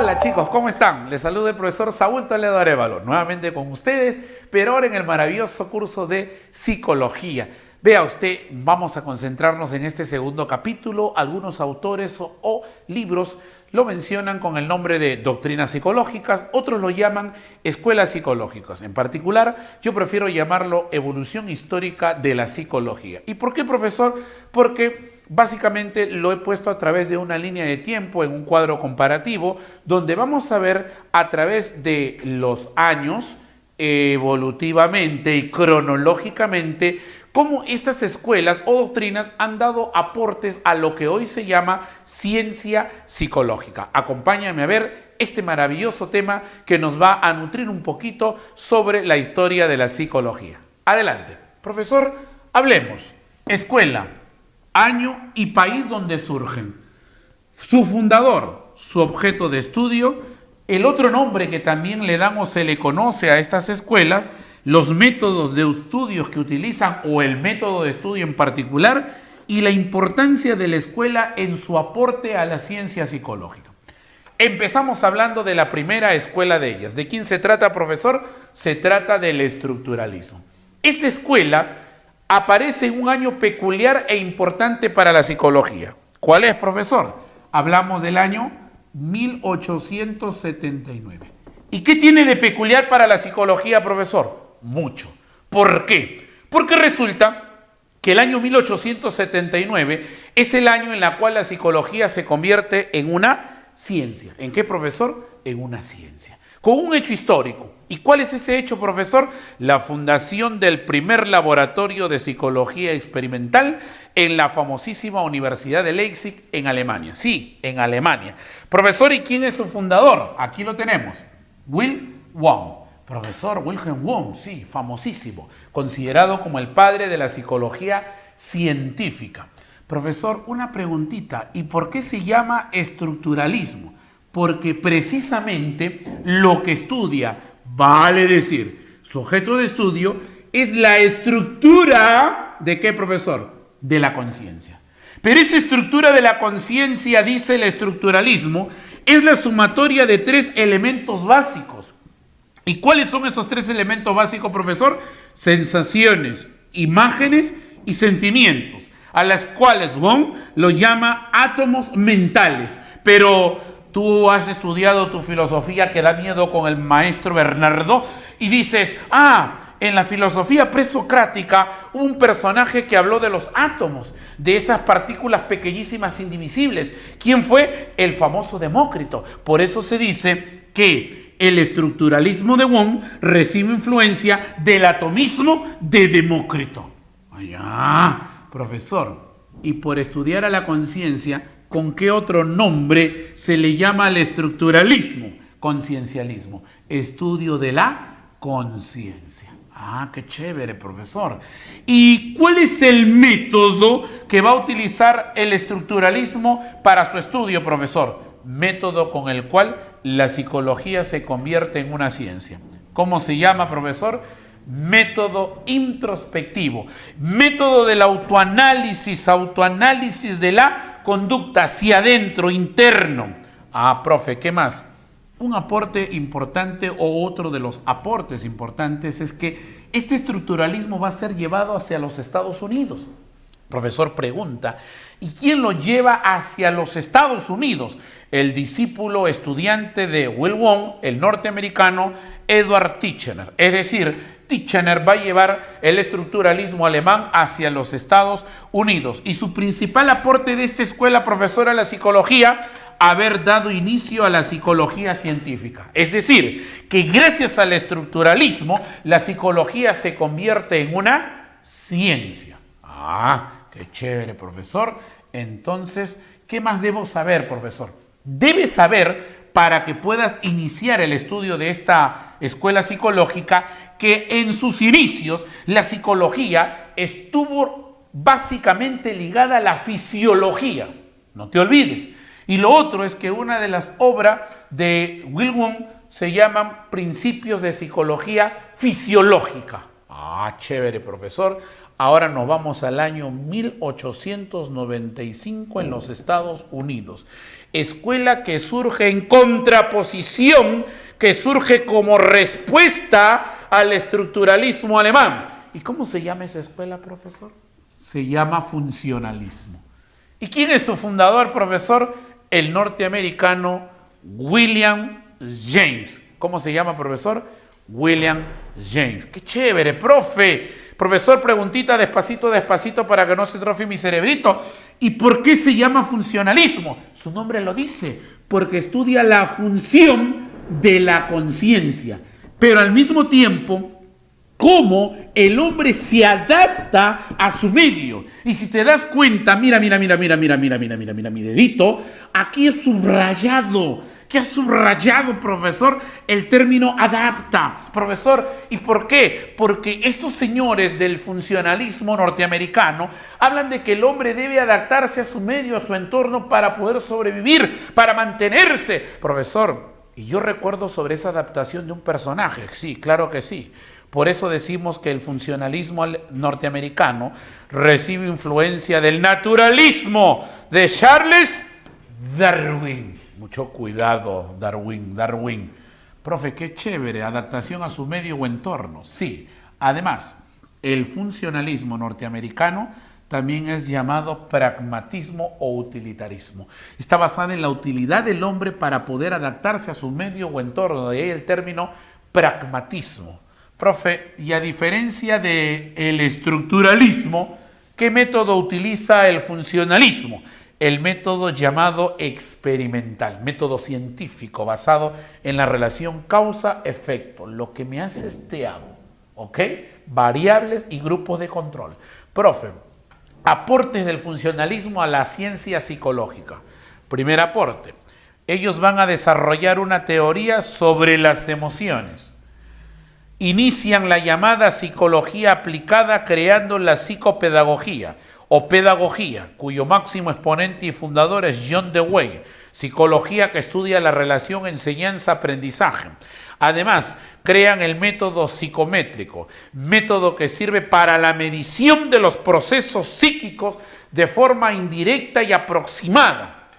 Hola chicos, ¿cómo están? Les saluda el profesor Saúl Toledo Arévalo, nuevamente con ustedes, pero ahora en el maravilloso curso de psicología. Vea usted, vamos a concentrarnos en este segundo capítulo. Algunos autores o libros lo mencionan con el nombre de doctrinas psicológicas, otros lo llaman escuelas psicológicas. En particular, yo prefiero llamarlo evolución histórica de la psicología. ¿Y por qué, profesor? Porque básicamente lo he puesto a través de una línea de tiempo en un cuadro comparativo donde vamos a ver a través de los años evolutivamente y cronológicamente cómo estas escuelas o doctrinas han dado aportes a lo que hoy se llama ciencia psicológica. Acompáñame a ver este maravilloso tema que nos va a nutrir un poquito sobre la historia de la psicología. Adelante. Profesor, hablemos. Escuela, año y país donde surgen. Su fundador, su objeto de estudio, el otro nombre que también le dan o se le conoce a estas escuelas, los métodos de estudios que utilizan o el método de estudio en particular y la importancia de la escuela en su aporte a la ciencia psicológica. Empezamos hablando de la primera escuela de ellas. ¿De quién se trata, profesor? Se trata del estructuralismo. Esta escuela aparece en un año peculiar e importante para la psicología. ¿Cuál es, profesor? Hablamos del año 1879. ¿Y qué tiene de peculiar para la psicología, profesor? Mucho. ¿Por qué? Porque resulta que el año 1879 es el año en el cual la psicología se convierte en una ciencia. ¿En qué, profesor? En una ciencia. Con un hecho histórico. ¿Y cuál es ese hecho, profesor? La fundación del primer laboratorio de psicología experimental en la famosísima Universidad de Leipzig en Alemania. Sí, en Alemania. Profesor, ¿y quién es su fundador? Aquí lo tenemos. Wilhelm Wundt. Profesor Wilhelm Wundt, sí, famosísimo, considerado como el padre de la psicología científica. Profesor, una preguntita, ¿y por qué se llama estructuralismo? Porque precisamente lo que estudia, vale decir, su objeto de estudio es la estructura ¿de qué, profesor? De la conciencia. Pero esa estructura de la conciencia, dice el estructuralismo, es la sumatoria de tres elementos básicos. ¿Y cuáles son esos tres elementos básicos, profesor? Sensaciones, imágenes y sentimientos, a las cuales Wundt lo llama átomos mentales. Pero tú has estudiado tu filosofía que da miedo con el maestro Bernardo y dices, en la filosofía presocrática hubo un personaje que habló de los átomos, de esas partículas pequeñísimas indivisibles. ¿Quién fue? El famoso Demócrito. Por eso se dice que el estructuralismo de Wundt recibe influencia del atomismo de Demócrito. Profesor, y por estudiar a la conciencia, ¿con qué otro nombre se le llama al estructuralismo? Conciencialismo, estudio de la conciencia. Qué chévere, profesor. ¿Y cuál es el método que va a utilizar el estructuralismo para su estudio, profesor? Método con el cual la psicología se convierte en una ciencia. ¿Cómo se llama, profesor? Método introspectivo, método del autoanálisis de la conducta hacia adentro, interno. Profe, ¿qué más? Un aporte importante o otro de los aportes importantes es que este estructuralismo va a ser llevado hacia los Estados Unidos. Profesor pregunta, ¿y quién lo lleva hacia los Estados Unidos? El discípulo estudiante de Wilhelm Wundt, el norteamericano Edward Titchener. Es decir, Titchener va a llevar el estructuralismo alemán hacia los Estados Unidos. Y su principal aporte de esta escuela, profesora, a la psicología, haber dado inicio a la psicología científica. Es decir, que gracias al estructuralismo, la psicología se convierte en una ciencia. Qué chévere, profesor. Entonces, ¿qué más debo saber, profesor? Debes saber, para que puedas iniciar el estudio de esta escuela psicológica, que en sus inicios la psicología estuvo básicamente ligada a la fisiología. No te olvides. Y lo otro es que una de las obras de Wilhelm Wundt se llaman Principios de Psicología Fisiológica. Ah, chévere, profesor. Ahora nos vamos al año 1895 en los Estados Unidos. Escuela que surge en contraposición, que surge como respuesta al estructuralismo alemán. ¿Y cómo se llama esa escuela, profesor? Se llama funcionalismo. ¿Y quién es su fundador, profesor? El norteamericano William James. ¿Cómo se llama, profesor? William James. ¡Qué chévere, profe! Profesor, preguntita despacito, despacito para que no se atrofie mi cerebrito. ¿Y por qué se llama funcionalismo? Su nombre lo dice, porque estudia la función de la conciencia, pero al mismo tiempo cómo el hombre se adapta a su medio. Y si te das cuenta, mira mi dedito, aquí es subrayado. ¿Qué ha subrayado, profesor? El término adapta. Profesor, ¿y por qué? Porque estos señores del funcionalismo norteamericano hablan de que el hombre debe adaptarse a su medio, a su entorno para poder sobrevivir, para mantenerse. Profesor, y yo recuerdo sobre esa adaptación de un personaje. Sí, claro que sí. Por eso decimos que el funcionalismo norteamericano recibe influencia del naturalismo de Charles Darwin. Mucho cuidado, Darwin. Profe, qué chévere, adaptación a su medio o entorno. Sí, además, el funcionalismo norteamericano también es llamado pragmatismo o utilitarismo. Está basado en la utilidad del hombre para poder adaptarse a su medio o entorno. De ahí el término pragmatismo. Profe, y a diferencia del estructuralismo, ¿qué método utiliza el funcionalismo? El método llamado experimental, método científico basado en la relación causa-efecto. Lo que me haces te hago, ¿ok? Variables y grupos de control. Profe, aportes del funcionalismo a la ciencia psicológica. Primer aporte, ellos van a desarrollar una teoría sobre las emociones. Inician la llamada psicología aplicada creando la psicopedagogía o pedagogía, cuyo máximo exponente y fundador es John Dewey, psicología que estudia la relación enseñanza-aprendizaje. Además, crean el método psicométrico, método que sirve para la medición de los procesos psíquicos de forma indirecta y aproximada.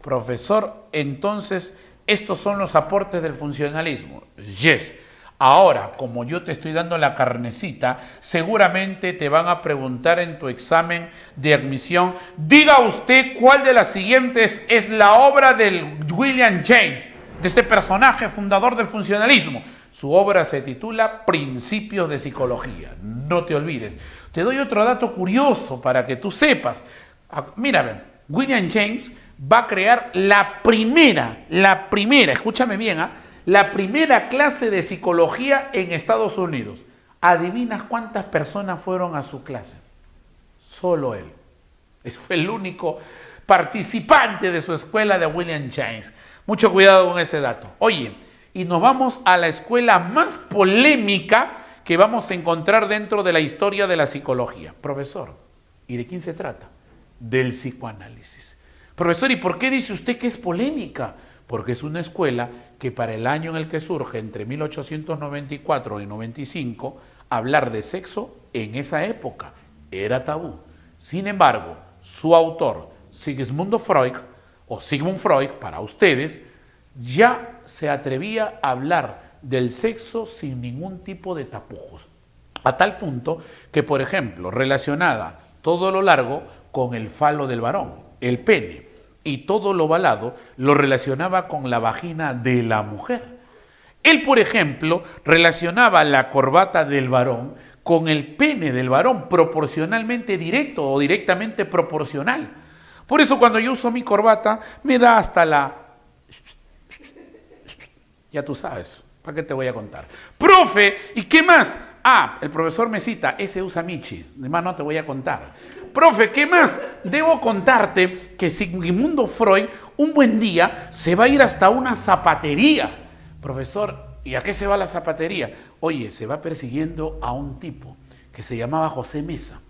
Profesor, entonces, estos son los aportes del funcionalismo. Yes. Ahora, como yo te estoy dando la carnecita, seguramente te van a preguntar en tu examen de admisión, diga usted cuál de las siguientes es la obra del William James, de este personaje fundador del funcionalismo. Su obra se titula Principios de Psicología. No te olvides. Te doy otro dato curioso para que tú sepas. Mira, William James va a crear la primera, escúchame bien, la primera clase de psicología en Estados Unidos. ¿Adivinas cuántas personas fueron a su clase? Solo él. Fue el único participante de su escuela de William James. Mucho cuidado con ese dato. Oye, y nos vamos a la escuela más polémica que vamos a encontrar dentro de la historia de la psicología. Profesor, ¿y de quién se trata? Del psicoanálisis. Profesor, ¿y por qué dice usted que es polémica? Porque es una escuela que para el año en el que surge, entre 1894 y 95, hablar de sexo en esa época era tabú. Sin embargo, su autor, Sigmund Freud, para ustedes, ya se atrevía a hablar del sexo sin ningún tipo de tapujos. A tal punto que, por ejemplo, relacionada todo lo largo con el falo del varón, el pene, y todo lo ovalado lo relacionaba con la vagina de la mujer. Él, por ejemplo, relacionaba la corbata del varón con el pene del varón, proporcionalmente directo o directamente proporcional. Por eso cuando yo uso mi corbata, me da hasta la... Ya tú sabes, ¿para qué te voy a contar? Profe, ¿y qué más? Ah, el profesor me cita, ese usa Michi, además no te voy a contar. Profe, ¿qué más? Debo contarte que Sigmund Freud un buen día se va a ir hasta una zapatería. Profesor, ¿y a qué se va la zapatería? Oye, se va persiguiendo a un tipo que se llamaba José Mesa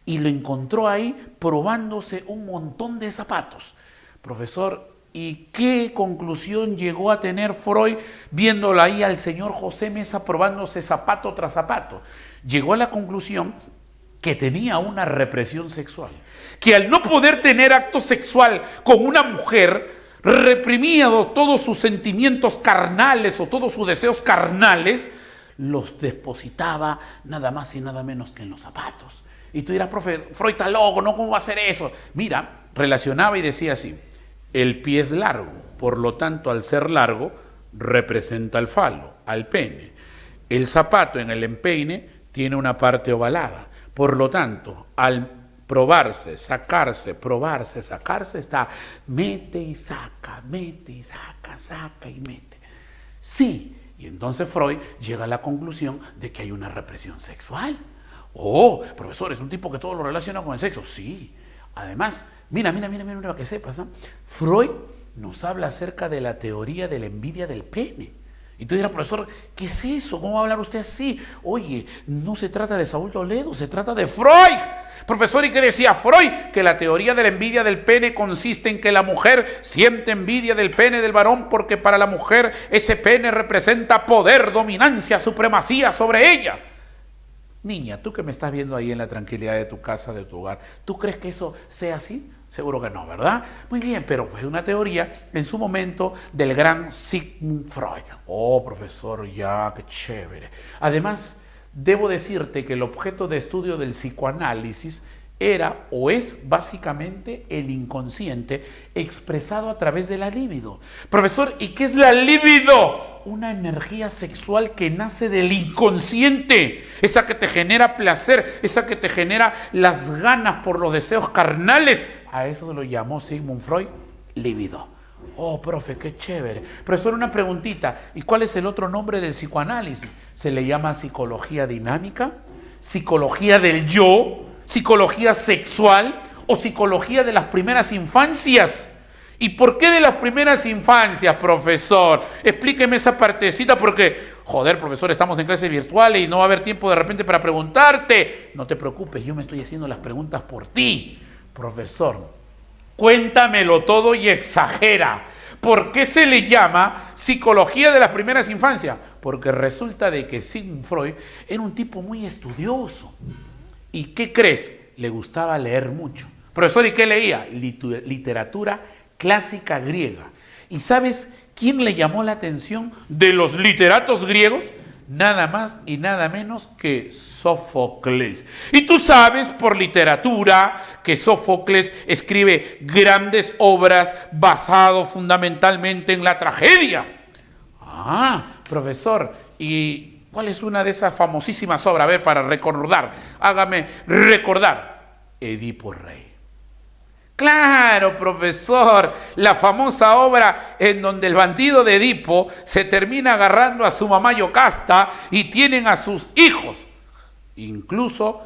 y lo encontró ahí probándose un montón de zapatos. Profesor, ¿Y qué conclusión llegó a tener Freud viéndolo ahí al señor José Mesa probándose zapato tras zapato? Llegó a la conclusión que tenía una represión sexual, que al no poder tener acto sexual con una mujer, reprimía todos sus sentimientos carnales o todos sus deseos carnales, los depositaba nada más y nada menos que en los zapatos. Y tú dirás, profe, Freud está loco, ¿no? ¿Cómo va a hacer eso? Mira, relacionaba y decía así: el pie es largo, por lo tanto, al ser largo, representa al falo, al pene. El zapato en el empeine tiene una parte ovalada, por lo tanto, al probarse, sacarse, probarse, sacarse, está mete y saca, saca y mete. Sí, y entonces Freud llega a la conclusión de que hay una represión sexual. Oh, profesor, es un tipo que todo lo relaciona con el sexo. Sí, además, mira, para que sepas, ¿no? Freud nos habla acerca de la teoría de la envidia del pene. Y tú dirás, profesor, ¿qué es eso? ¿Cómo va a hablar usted así? Oye, no se trata de Saúl Toledo, se trata de Freud. Profesor, ¿y qué decía Freud? Que la teoría de la envidia del pene consiste en que la mujer siente envidia del pene del varón porque para la mujer ese pene representa poder, dominancia, supremacía sobre ella. Niña, tú que me estás viendo ahí en la tranquilidad de tu casa, de tu hogar, ¿tú crees que eso sea así? Seguro que no, ¿verdad? Muy bien, pero fue una teoría en su momento del gran Sigmund Freud. Oh, profesor, ya, qué chévere. Además, debo decirte que el objeto de estudio del psicoanálisis era o es básicamente el inconsciente expresado a través de la libido. Profesor, ¿y qué es la libido? Una energía sexual que nace del inconsciente, esa que te genera placer, esa que te genera las ganas por los deseos carnales. A eso lo llamó Sigmund Freud libido. Oh, profe, qué chévere. Profesor, una preguntita. ¿Y cuál es el otro nombre del psicoanálisis? ¿Se le llama psicología dinámica? ¿Psicología del yo? ¿Psicología sexual? ¿O psicología de las primeras infancias? ¿Y por qué de las primeras infancias, profesor? Explíqueme esa partecita porque, joder, profesor, estamos en clases virtuales y no va a haber tiempo de repente para preguntarte. No te preocupes, yo me estoy haciendo las preguntas por ti. Profesor, cuéntamelo todo y exagera. ¿Por qué se le llama psicología de las primeras infancias? Porque resulta de que Sigmund Freud era un tipo muy estudioso. ¿Y qué crees? Le gustaba leer mucho. Profesor, ¿y qué leía? Literatura clásica griega. ¿Y sabes quién le llamó la atención de los literatos griegos? Nada más y nada menos que Sófocles. Y tú sabes por literatura que Sófocles escribe grandes obras basado fundamentalmente en la tragedia. Ah, profesor, ¿y cuál es una de esas famosísimas obras? A ver, para recordar, hágame recordar. Edipo Rey. Claro, profesor, la famosa obra en donde el bandido de Edipo se termina agarrando a su mamá Yocasta y tienen a sus hijos, incluso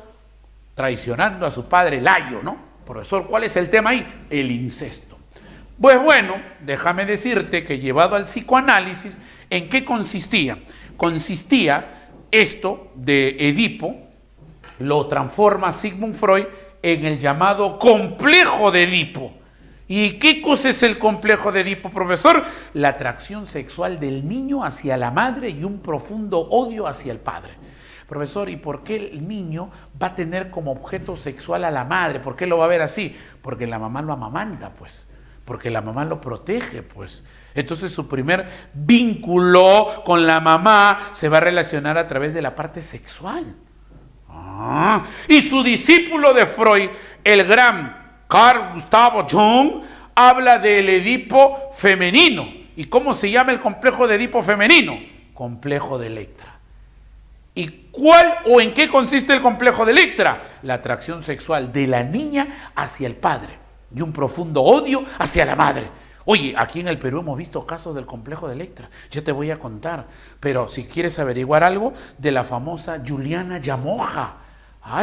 traicionando a su padre Layo, ¿no? Profesor, ¿cuál es el tema ahí? El incesto. Pues bueno, déjame decirte que llevado al psicoanálisis, ¿en qué consistía? Consistía esto de Edipo, lo transforma Sigmund Freud en el llamado complejo de Edipo. ¿Y qué cosa es el complejo de Edipo, profesor? La atracción sexual del niño hacia la madre y un profundo odio hacia el padre. Profesor, ¿y por qué el niño va a tener como objeto sexual a la madre? ¿Por qué lo va a ver así? Porque la mamá lo amamanta, pues. Porque la mamá lo protege, pues. Entonces su primer vínculo con la mamá se va a relacionar a través de la parte sexual. Y su discípulo de Freud, el gran Carl Gustav Jung, habla del Edipo femenino. ¿Y cómo se llama el complejo de Edipo femenino? Complejo de Electra. ¿Y cuál o en qué consiste el complejo de Electra? La atracción sexual de la niña hacia el padre y un profundo odio hacia la madre. Oye, aquí en el Perú hemos visto casos del complejo de Electra. Yo te voy a contar, pero si quieres averiguar algo de la famosa Juliana Llamoja.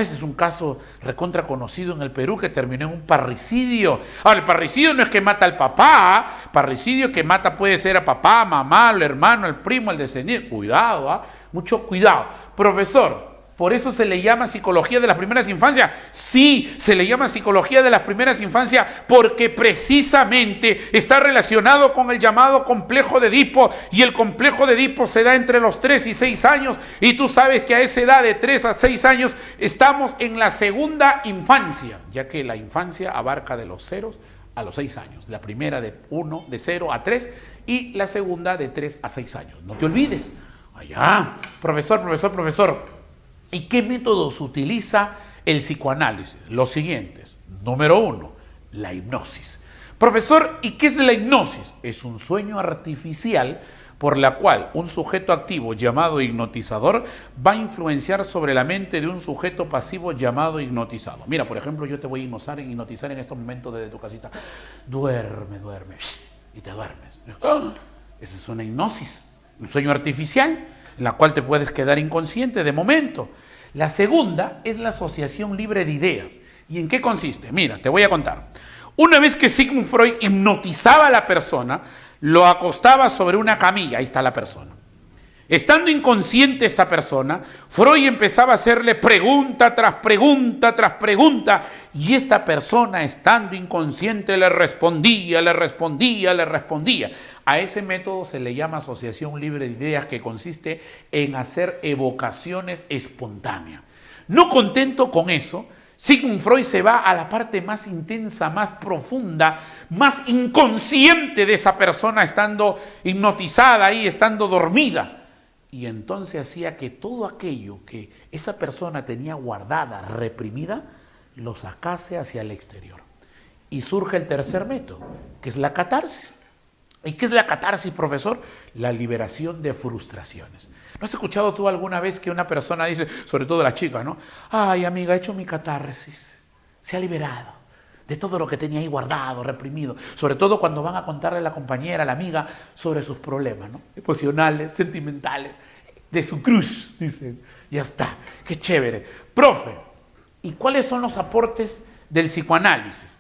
Ese es un caso recontra conocido en el Perú que terminó en un parricidio. Ahora, el parricidio no es que mata al papá, parricidio que mata puede ser a papá, mamá, al hermano, al primo, al descendiente. Cuidado, mucho cuidado. Profesor, Por eso se le llama psicología de las primeras infancias. Sí, se le llama psicología de las primeras infancias porque precisamente está relacionado con el llamado complejo de Edipo, y el complejo de Edipo se da entre los 3 y 6 años, y tú sabes que a esa edad de 3 a 6 años estamos en la segunda infancia, ya que la infancia abarca de los 0 a los 6 años. La primera de 0 a 3 y la segunda de 3 a 6 años. No te olvides. Allá, profesor. ¿Y qué métodos utiliza el psicoanálisis? Los siguientes. Número 1, la hipnosis. Profesor, ¿y qué es la hipnosis? Es un sueño artificial por la cual un sujeto activo llamado hipnotizador va a influenciar sobre la mente de un sujeto pasivo llamado hipnotizado. Mira, por ejemplo, yo te voy a hipnotizar en estos momentos desde tu casita. Duerme, y te duermes. Esa es una hipnosis, un sueño artificial, en la cual te puedes quedar inconsciente de momento. La segunda es la asociación libre de ideas. ¿Y en qué consiste? Mira, te voy a contar. Una vez que Sigmund Freud hipnotizaba a la persona, lo acostaba sobre una camilla, ahí está la persona. Estando inconsciente esta persona, Freud empezaba a hacerle pregunta tras pregunta tras pregunta, y esta persona, estando inconsciente, le respondía. A ese método se le llama asociación libre de ideas, que consiste en hacer evocaciones espontáneas. No contento con eso, Sigmund Freud se va a la parte más intensa, más profunda, más inconsciente de esa persona, estando hipnotizada ahí, estando dormida. Y entonces hacía que todo aquello que esa persona tenía guardada, reprimida, lo sacase hacia el exterior. Y surge el tercer método, que es la catarsis. ¿Y qué es la catarsis, profesor? La liberación de frustraciones. ¿No has escuchado tú alguna vez que una persona dice, sobre todo la chica, ¿no? Ay, amiga, he hecho mi catarsis, se ha liberado de todo lo que tenía ahí guardado, reprimido. Sobre todo cuando van a contarle a la compañera, a la amiga, sobre sus problemas, ¿no? Emocionales, sentimentales, de su crush, dicen. Ya está, qué chévere. Profe, ¿y cuáles son los aportes del psicoanálisis?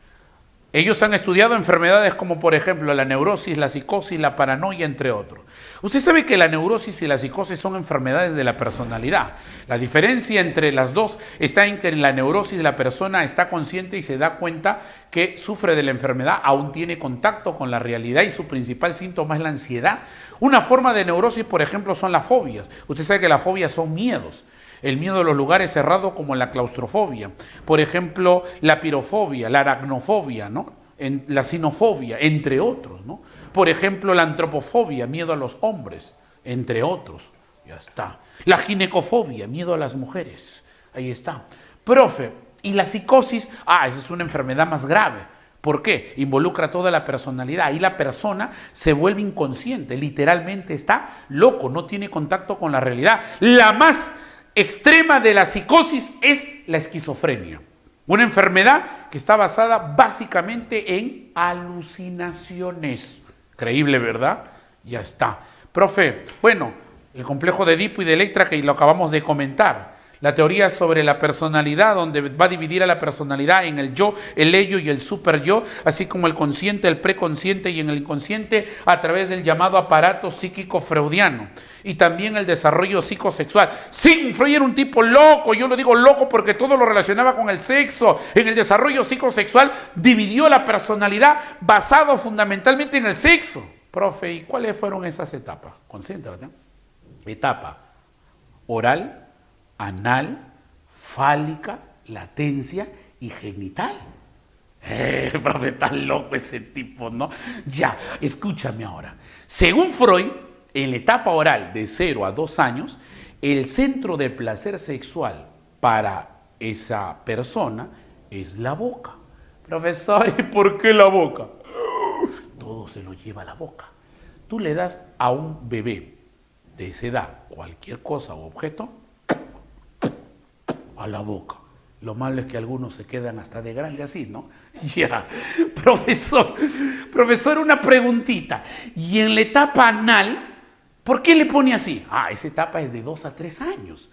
Ellos han estudiado enfermedades como, por ejemplo, la neurosis, la psicosis, la paranoia, entre otros. Usted sabe que la neurosis y la psicosis son enfermedades de la personalidad. La diferencia entre las dos está en que en la neurosis la persona está consciente y se da cuenta que sufre de la enfermedad, aún tiene contacto con la realidad, y su principal síntoma es la ansiedad. Una forma de neurosis, por ejemplo, son las fobias. Usted sabe que las fobias son miedos. El miedo a los lugares cerrados, como la claustrofobia, por ejemplo, la pirofobia, la aracnofobia, ¿no? La sinofobia, entre otros, ¿no? Por ejemplo, la antropofobia, miedo a los hombres, entre otros. Ya está. La ginecofobia, miedo a las mujeres. Ahí está. Profe, ¿y la psicosis? Esa es una enfermedad más grave. ¿Por qué? Involucra toda la personalidad. Ahí la persona se vuelve inconsciente, literalmente está loco, no tiene contacto con la realidad. La más extrema de la psicosis es la esquizofrenia, una enfermedad que está basada básicamente en alucinaciones. Creíble, ¿verdad? Ya está. Profe, bueno, el complejo de Edipo y de Electra, que lo acabamos de comentar. La teoría sobre la personalidad, donde va a dividir a la personalidad en el yo, el ello y el super yo, así como el consciente, el preconsciente y en el inconsciente, a través del llamado aparato psíquico freudiano. Y también el desarrollo psicosexual. Sigmund Freud era un tipo loco, yo lo digo loco porque todo lo relacionaba con el sexo. En el desarrollo psicosexual dividió la personalidad basado fundamentalmente en el sexo. Profe, ¿y cuáles fueron esas etapas? Concéntrate. Etapa oral, anal, fálica, latencia y genital. Profe, está loco ese tipo, ¿no? Ya, escúchame ahora. Según Freud, en la etapa oral de 0 a 2 años, el centro de placer sexual para esa persona es la boca. Profesor, ¿y por qué la boca? Todo se lo lleva a la boca. Tú le das a un bebé de esa edad cualquier cosa o objeto, a la boca. Lo malo es que algunos se quedan hasta de grande así, ¿no? Ya, profesor, una preguntita. Y en la etapa anal, ¿por qué le pone así? Esa etapa es de 2 a 3 años.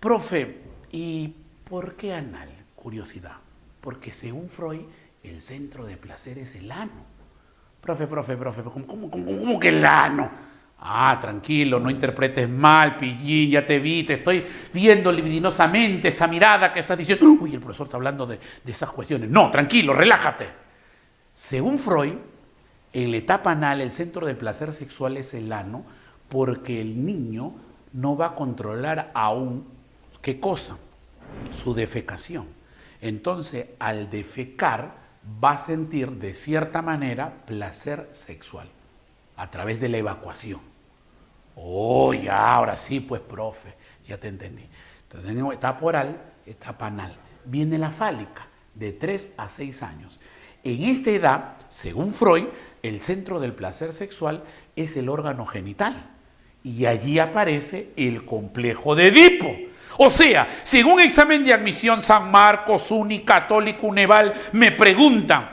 Profe, ¿y por qué anal? Curiosidad. Porque según Freud, el centro de placer es el ano. Profe, ¿cómo que el ano? Ah, tranquilo, no interpretes mal, pillín, ya te vi, te estoy viendo libidinosamente esa mirada que estás diciendo. Uy, el profesor está hablando de esas cuestiones. No, tranquilo, relájate. Según Freud, en la etapa anal, el centro de placer sexual es el ano, porque el niño no va a controlar aún, ¿qué cosa? Su defecación. Entonces, al defecar, va a sentir de cierta manera placer sexual a través de la evacuación. Oh, ya, ahora sí, pues, profe, ya te entendí. Entonces, tenemos etapa oral, etapa anal. Viene la fálica, de 3 a 6 años. En esta edad, según Freud, el centro del placer sexual es el órgano genital. Y allí aparece el complejo de Edipo. O sea, si en un examen de admisión San Marcos, UNI, Católico, Uneval, me preguntan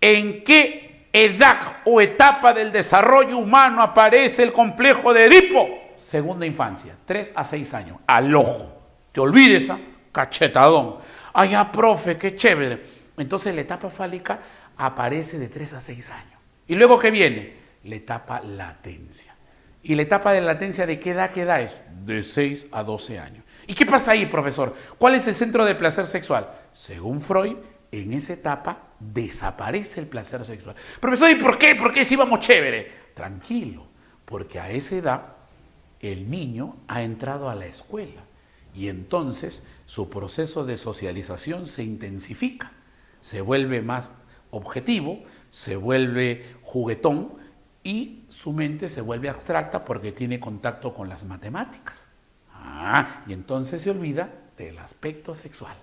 ¿en qué edad o etapa del desarrollo humano aparece el complejo de Edipo? Segunda infancia, 3 a 6 años, al ojo. Te olvides, cachetadón. Ay, ya, profe, qué chévere. Entonces la etapa fálica aparece de 3 a 6 años. ¿Y luego qué viene? La etapa latencia. ¿Y la etapa de latencia de qué edad es? De 6 a 12 años. ¿Y qué pasa ahí, profesor? ¿Cuál es el centro de placer sexual? Según Freud, en esa etapa desaparece el placer sexual. Profesor, ¿y por qué? ¿Por qué si vamos chévere? Tranquilo, porque a esa edad el niño ha entrado a la escuela y entonces su proceso de socialización se intensifica, se vuelve más objetivo, se vuelve juguetón, y su mente se vuelve abstracta porque tiene contacto con las matemáticas. Y entonces se olvida del aspecto sexual.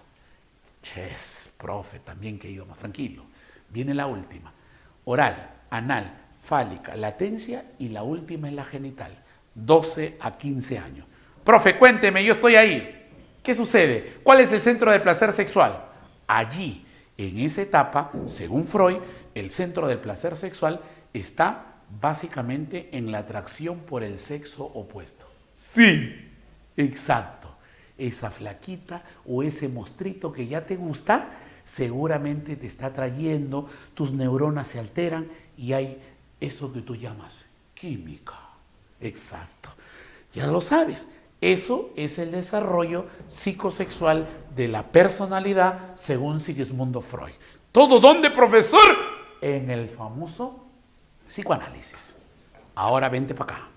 Ches, profe, también que íbamos, tranquilo. Viene la última. Oral, anal, fálica, latencia y la última es la genital. 12 a 15 años. Profe, cuénteme, yo estoy ahí. ¿Qué sucede? ¿Cuál es el centro de placer sexual? Allí, en esa etapa, según Freud, el centro del placer sexual está básicamente en la atracción por el sexo opuesto. Sí, exacto. Esa flaquita o ese mostrito que ya te gusta, seguramente te está atrayendo, tus neuronas se alteran y hay eso que tú llamas química. Exacto. Ya lo sabes. Eso es el desarrollo psicosexual de la personalidad según Sigismundo Freud. ¿Todo dónde, profesor? En el famoso psicoanálisis. Ahora vente para acá.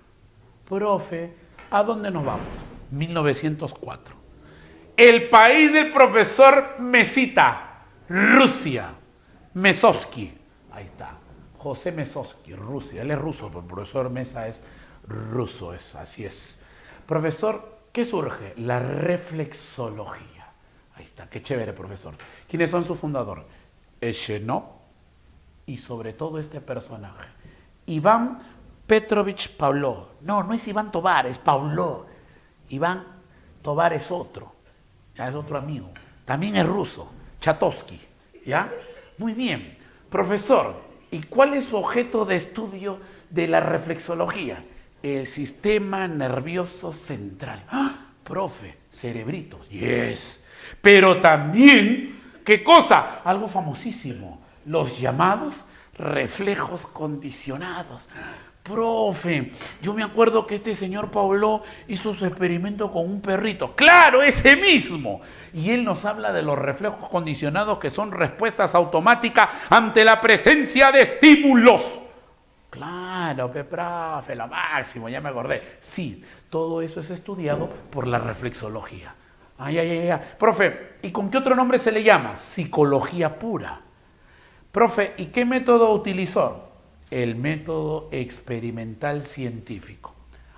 Profe, ¿a dónde nos vamos? 1904. El país del profesor Mesita, Rusia. Mesovsky. Ahí está. José Mesovsky, Rusia. Él es ruso, pero el profesor Mesa es ruso, así es. Profesor, ¿qué surge? La reflexología. Ahí está, qué chévere, profesor. ¿Quiénes son su fundador? Echenov y sobre todo este personaje. Iván Petrovich Pavlov. No, no es Iván Tovar, es Pavlov. Iván Tovar es otro. Ya es otro amigo. También es ruso. Chatovsky. ¿Ya? Muy bien. Profesor, ¿y cuál es su objeto de estudio de la reflexología? El sistema nervioso central. ¡Ah! Profe, cerebritos. Yes. Pero también, ¿qué cosa? Algo famosísimo. Los llamados reflejos condicionados. Profe, yo me acuerdo que este señor Pavlov hizo su experimento con un perrito. ¡Claro, ese mismo! Y él nos habla de los reflejos condicionados, que son respuestas automáticas ante la presencia de estímulos. Claro, profe, lo máximo, ya me acordé. Sí, todo eso es estudiado por la reflexología. Ay. Profe, ¿y con qué otro nombre se le llama? Psicología pura. Profe, ¿y qué método utilizó? El método experimental científico.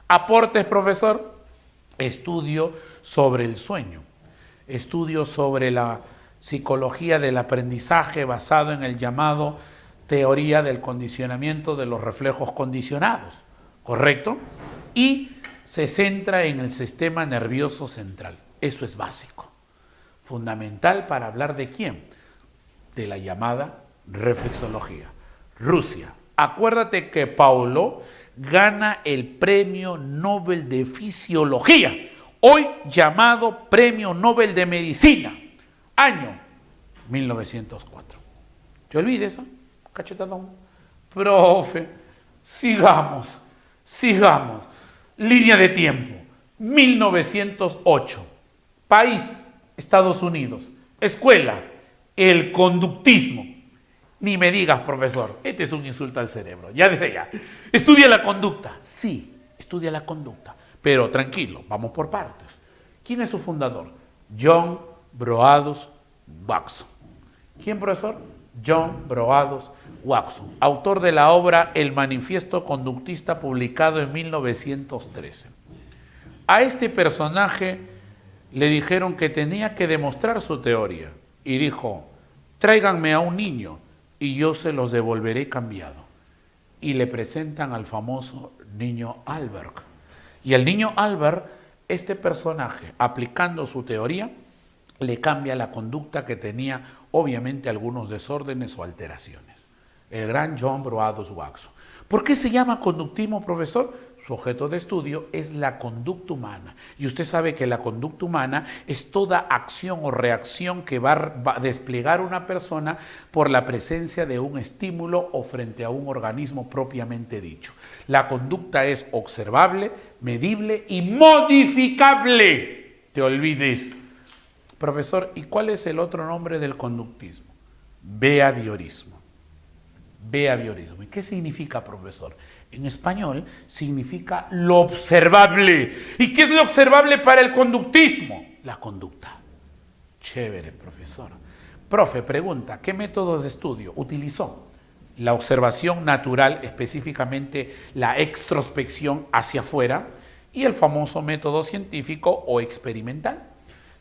Aportes, profesor. Estudio sobre el sueño. Estudio sobre la psicología del aprendizaje basado en el llamado teoría del condicionamiento de los reflejos condicionados. ¿Correcto? Y se centra en el sistema nervioso central. Eso es básico. Fundamental para hablar de quién. De la llamada reflexología. Rusia. Acuérdate que Pavlov gana el Premio Nobel de Fisiología, hoy llamado Premio Nobel de Medicina, año 1904. ¿Te olvides, cachetadón? Profe, sigamos. Sigamos. Línea de tiempo. 1908. País, Estados Unidos. Escuela, el conductismo. Ni me digas, profesor, este es un insulto al cerebro. Ya desde ya. Estudia la conducta. Sí, estudia la conducta. Pero tranquilo, vamos por partes. ¿Quién es su fundador? John Broadus Watson. ¿Quién, profesor? John Broadus Watson, autor de la obra El Manifiesto Conductista, publicado en 1913. A este personaje le dijeron que tenía que demostrar su teoría y dijo: tráiganme a un niño y yo se los devolveré cambiado. Y le presentan al famoso niño Albert. Y al niño Albert, este personaje, aplicando su teoría, le cambia la conducta que tenía, obviamente, algunos desórdenes o alteraciones. El gran John Broadus Watson. ¿Por qué se llama conductismo, profesor? Su objeto de estudio es la conducta humana. Y usted sabe que la conducta humana es toda acción o reacción que va a desplegar una persona por la presencia de un estímulo o frente a un organismo propiamente dicho. La conducta es observable, medible y modificable. Te olvides. Profesor, ¿y cuál es el otro nombre del conductismo? Behaviorismo. Behaviorismo. ¿Y qué significa, profesor? En español significa lo observable. ¿Y qué es lo observable para el conductismo? La conducta. Chévere, profesor. Profe, pregunta, ¿qué métodos de estudio utilizó? La observación natural, específicamente la extrospección hacia afuera, y el famoso método científico o experimental.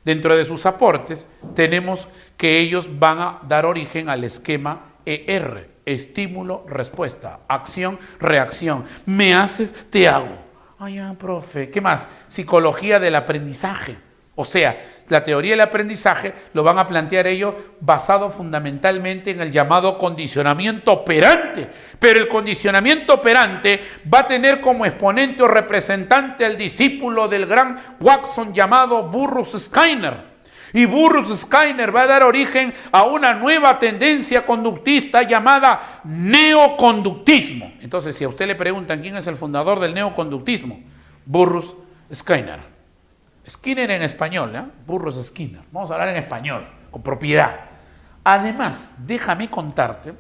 Dentro de sus aportes tenemos que ellos van a dar origen al esquema ER, estímulo, respuesta, acción, reacción. Me haces, te hago. Ay, profe, ¿qué más? Psicología del aprendizaje. O sea, la teoría del aprendizaje lo van a plantear ellos basado fundamentalmente en el llamado condicionamiento operante. Pero el condicionamiento operante va a tener como exponente o representante al discípulo del gran Watson llamado Burrus Skinner. Y Burrus Skinner va a dar origen a una nueva tendencia conductista llamada neoconductismo. Entonces, si a usted le preguntan quién es el fundador del neoconductismo, Burrus Skinner. Skinner en español, ¿eh? Burrus Skinner. Vamos a hablar en español, con propiedad. Además, déjame contarte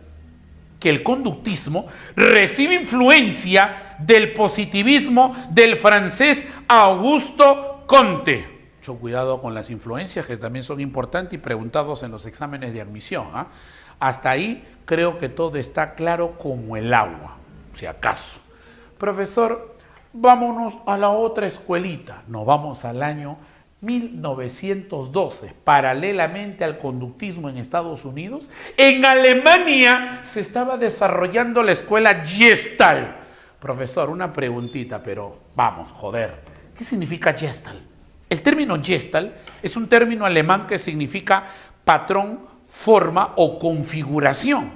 que el conductismo recibe influencia del positivismo del francés Auguste Comte. Mucho cuidado con las influencias, que también son importantes y preguntados en los exámenes de admisión. Hasta ahí creo que todo está claro como el agua, si acaso. Profesor, vámonos a la otra escuelita. Nos vamos al año 1912, paralelamente al conductismo en Estados Unidos. En Alemania se estaba desarrollando la escuela Gestalt. Profesor, una preguntita, pero vamos, joder. ¿Qué significa Gestalt? El término Gestalt es un término alemán que significa patrón, forma o configuración.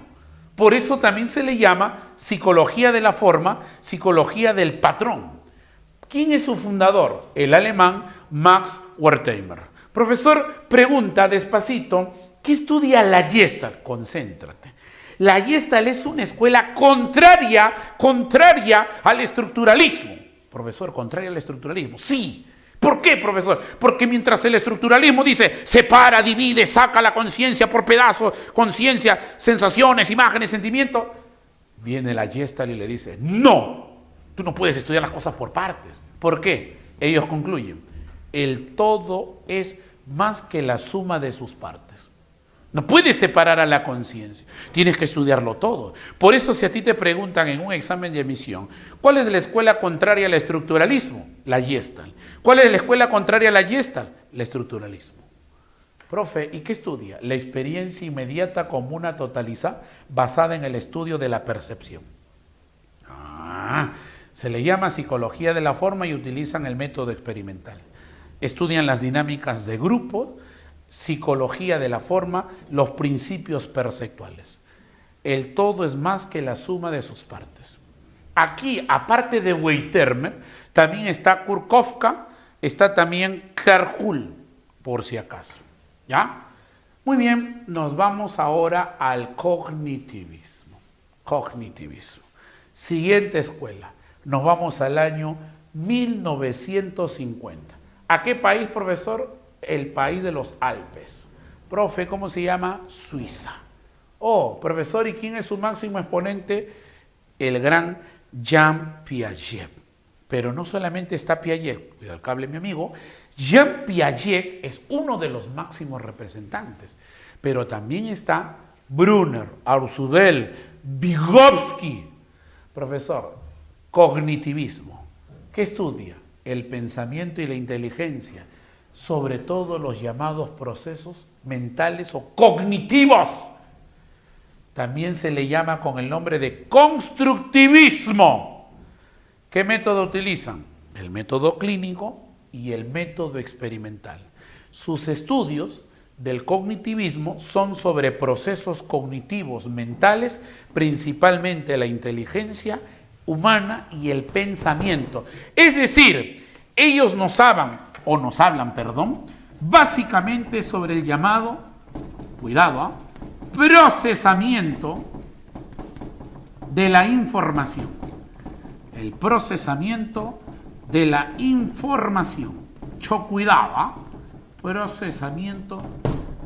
Por eso también se le llama psicología de la forma, psicología del patrón. ¿Quién es su fundador? El alemán Max Wertheimer. Profesor, pregunta despacito, ¿qué estudia la Gestalt? Concéntrate. La Gestalt es una escuela contraria al estructuralismo. Profesor, contraria al estructuralismo. Sí. ¿Por qué, profesor? Porque mientras el estructuralismo dice separa, divide, saca la conciencia por pedazos, conciencia, sensaciones, imágenes, sentimientos, viene la Gestalt y le dice, no, tú no puedes estudiar las cosas por partes. ¿Por qué? Ellos concluyen, el todo es más que la suma de sus partes. No puedes separar a la conciencia, tienes que estudiarlo todo. Por eso, si a ti te preguntan en un examen de admisión, ¿cuál es la escuela contraria al estructuralismo? La Gestalt. ¿Cuál es la escuela contraria a la Gestalt? El estructuralismo. Profe, ¿y qué estudia? La experiencia inmediata común totalizada basada en el estudio de la percepción. Se le llama psicología de la forma y utilizan el método experimental. Estudian las dinámicas de grupo, psicología de la forma, los principios perceptuales. El todo es más que la suma de sus partes. Aquí, aparte de Wertheimer, también está Kurkowka, está también Kerhul, por si acaso. ¿Ya? Muy bien, nos vamos ahora al cognitivismo. Cognitivismo. Siguiente escuela, Nos vamos al año 1950. ¿A qué país, profesor? El país de los Alpes. Profe, ¿cómo se llama? Suiza. Oh, profesor, ¿y quién es su máximo exponente? El gran Jean Piaget. Pero no solamente está Piaget, cuidado el cable, mi amigo. Jean Piaget es uno de los máximos representantes, pero también está Brunner, Arzubel, Vygotsky. Profesor, cognitivismo. ¿Qué estudia? El pensamiento y la inteligencia, sobre todo los llamados procesos mentales o cognitivos. También se le llama con el nombre de constructivismo. ¿Qué método utilizan? El método clínico y el método experimental. Sus estudios del cognitivismo son sobre procesos cognitivos mentales, principalmente la inteligencia humana y el pensamiento. Es decir, ellos nos hablan, básicamente sobre el llamado, cuidado, procesamiento de la información. El procesamiento de la información. Cuidado, procesamiento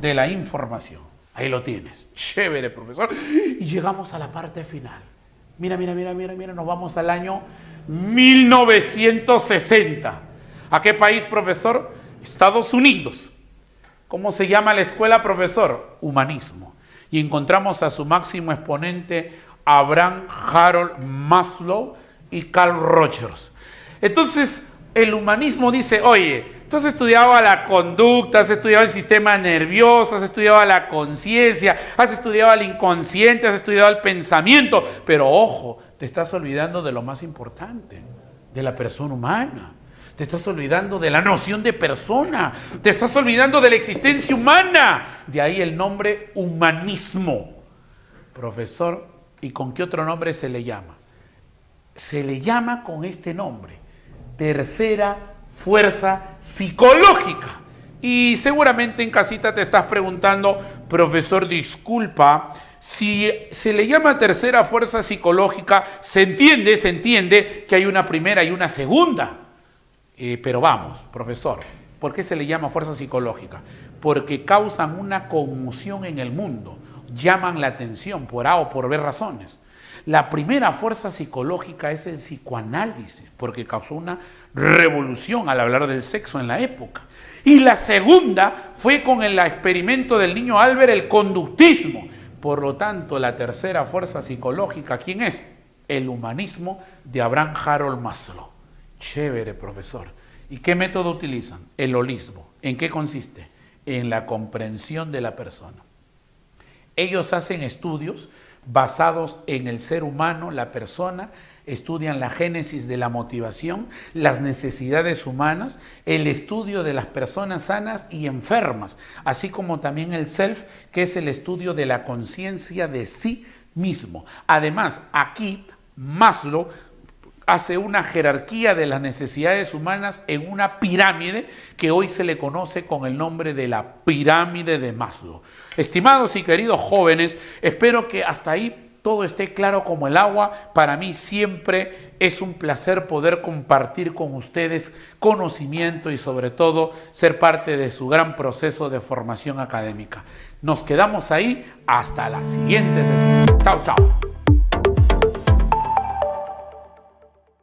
de la información. Ahí lo tienes. Chévere, profesor. Y llegamos a la parte final. Mira, nos vamos al año 1960. ¿A qué país, profesor? Estados Unidos. ¿Cómo se llama la escuela, profesor? Humanismo. Y encontramos a su máximo exponente, Abraham Harold Maslow y Carl Rogers. Entonces, el humanismo dice, oye, tú has estudiado la conducta, has estudiado el sistema nervioso, has estudiado la conciencia, has estudiado el inconsciente, has estudiado el pensamiento, pero ojo, te estás olvidando de lo más importante, de la persona humana. Te estás olvidando de la noción de persona, te estás olvidando de la existencia humana. De ahí el nombre humanismo. Profesor, ¿y con qué otro nombre se le llama? Se le llama con este nombre, tercera fuerza psicológica. Y seguramente en casita te estás preguntando, profesor, disculpa, si se le llama tercera fuerza psicológica, se entiende que hay una primera y una segunda. Pero vamos, profesor, ¿por qué se le llama fuerza psicológica? Porque causan una conmoción en el mundo, llaman la atención por A o por B razones. La primera fuerza psicológica es el psicoanálisis, porque causó una revolución al hablar del sexo en la época. Y la segunda fue con el experimento del niño Albert, el conductismo. Por lo tanto, la tercera fuerza psicológica, ¿quién es? El humanismo de Abraham Harold Maslow. Chévere, profesor. ¿Y qué método utilizan? El holismo. ¿En qué consiste? En la comprensión de la persona. Ellos hacen estudios basados en el ser humano, la persona, estudian la génesis de la motivación, las necesidades humanas, el estudio de las personas sanas y enfermas, así como también el self, que es el estudio de la conciencia de sí mismo. Además, aquí Maslow hace una jerarquía de las necesidades humanas en una pirámide que hoy se le conoce con el nombre de la pirámide de Maslow. Estimados y queridos jóvenes, espero que hasta ahí todo esté claro como el agua. Para mí siempre es un placer poder compartir con ustedes conocimiento y sobre todo ser parte de su gran proceso de formación académica. Nos quedamos ahí hasta la siguiente sesión. Chao, chao.